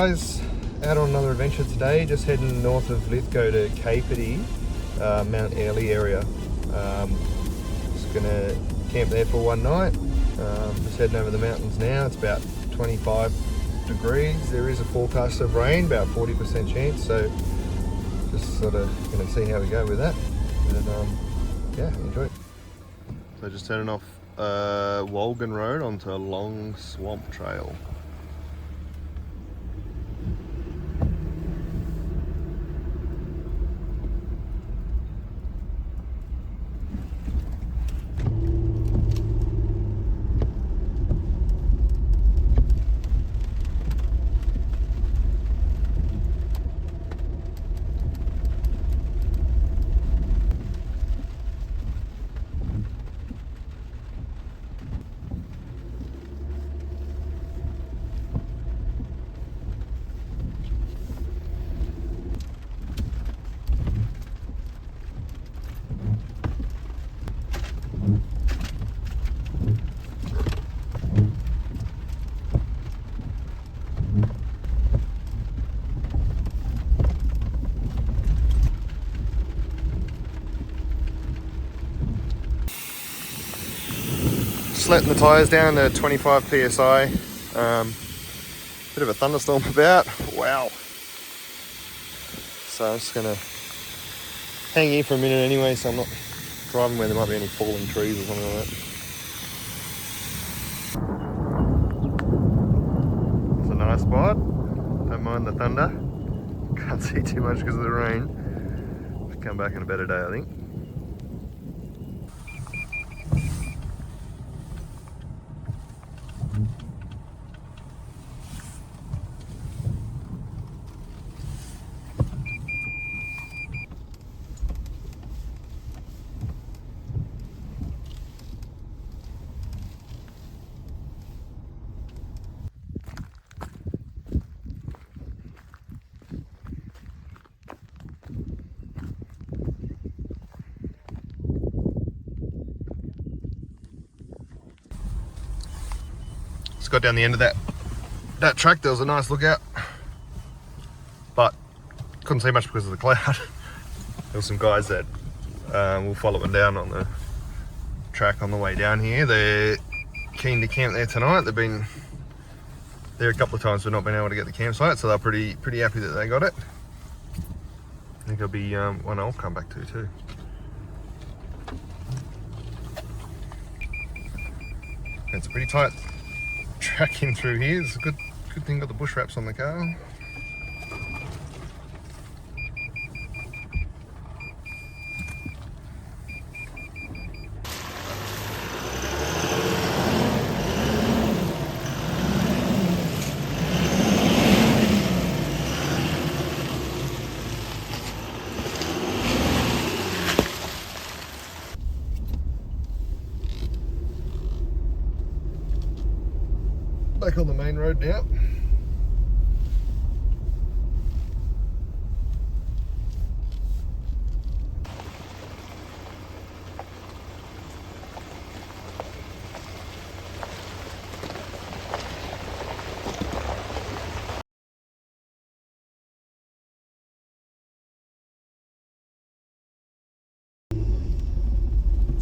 guys, out on another adventure today, just heading north of Lithgow to Capertee, Mount Airlie area. Just gonna camp there for one night. Just heading over the mountains now. It's about 25 degrees. There is a forecast of rain, about 40% chance, so just sort of gonna see how we go with that. And yeah, enjoy it. So just turning off Wolgan Road onto a long swamp trail. Just letting the tyres down to 25 psi. Bit of a thunderstorm about. Wow. So I'm just gonna hang here for a minute anyway, so I'm not driving where there might be any falling trees or something like that. It's a nice spot. Don't mind the thunder. Can't see too much because of the rain. I'll come back in a better day, I think. Just got down the end of that track. There was a nice lookout, but couldn't see much because of the cloud. There were some guys that will follow it down on the track on the way down here. They're keen to camp there tonight. They've been there a couple of times but not been able to get the campsite, so they're pretty happy that they got it. I think it'll be one I'll come back to too. It's a pretty tight track in through here. It's a good thing got the bush wraps on the car. Back on the main road now.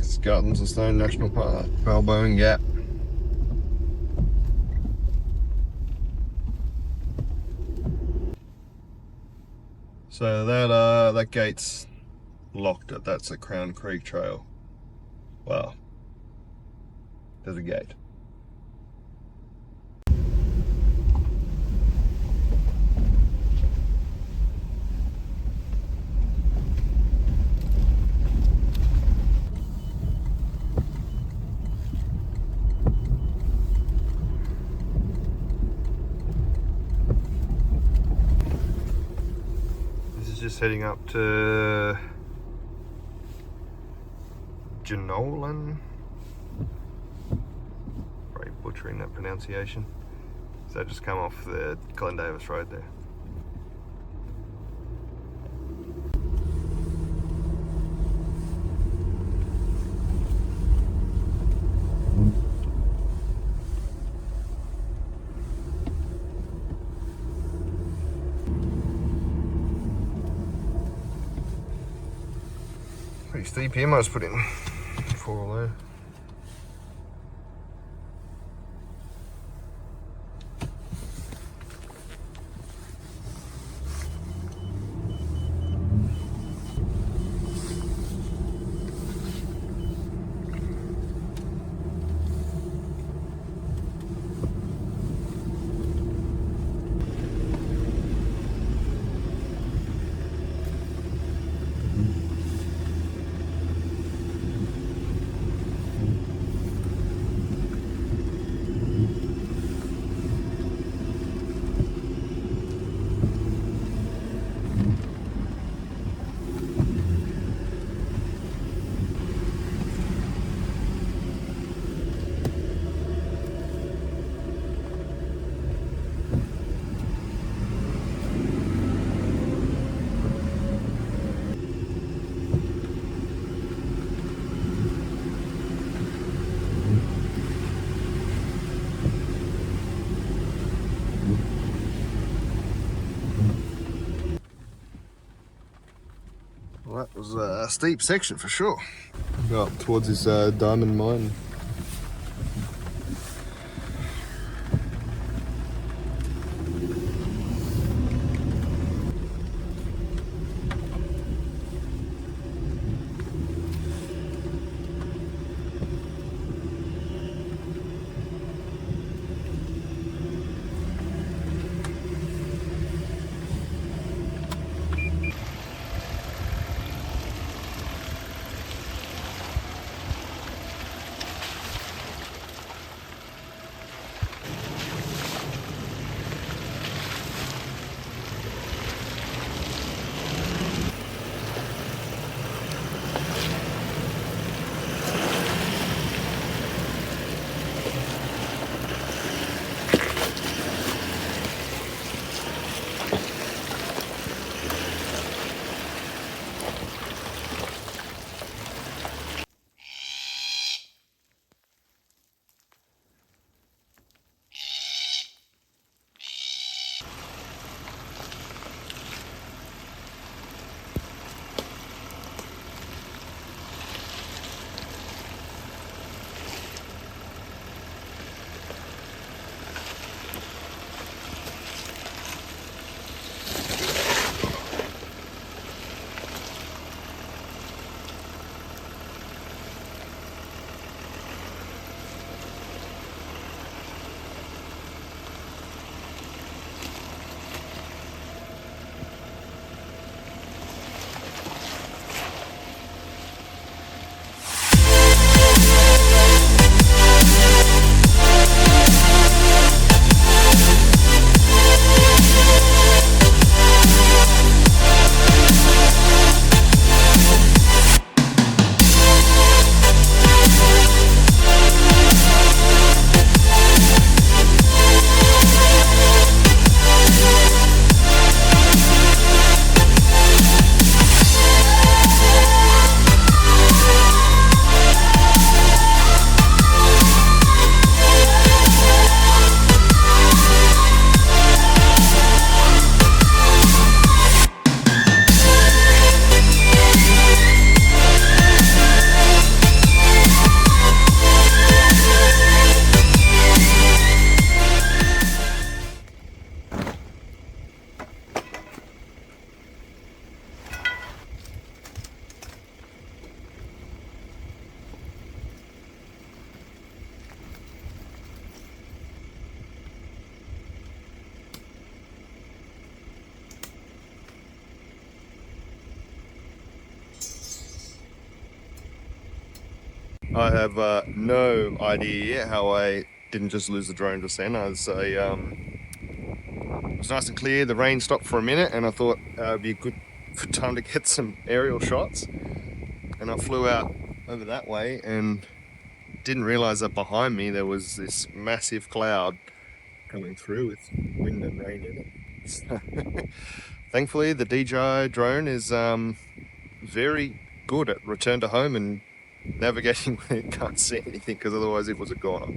Skeltons and Stone National Park, Balboa Gap. So that gate's locked. That's a Crown Creek trail. Wow. There's a gate. Just heading up to Jenolan. Probably butchering that pronunciation. So just come off the Glen Davis Road there. Pretty steep here, must put in 4 there. Well, that was a steep section for sure. Go up towards this diamond mine. I have no idea how I didn't just lose the drone descent. It was nice and clear. The rain stopped for a minute, and I thought it would be a good time to get some aerial shots. And I flew out over that way and didn't realize that behind me there was this massive cloud coming through with wind and rain in it. So, thankfully, the DJI drone is very good at return to home and navigating when it can't see anything, because otherwise it was a goner.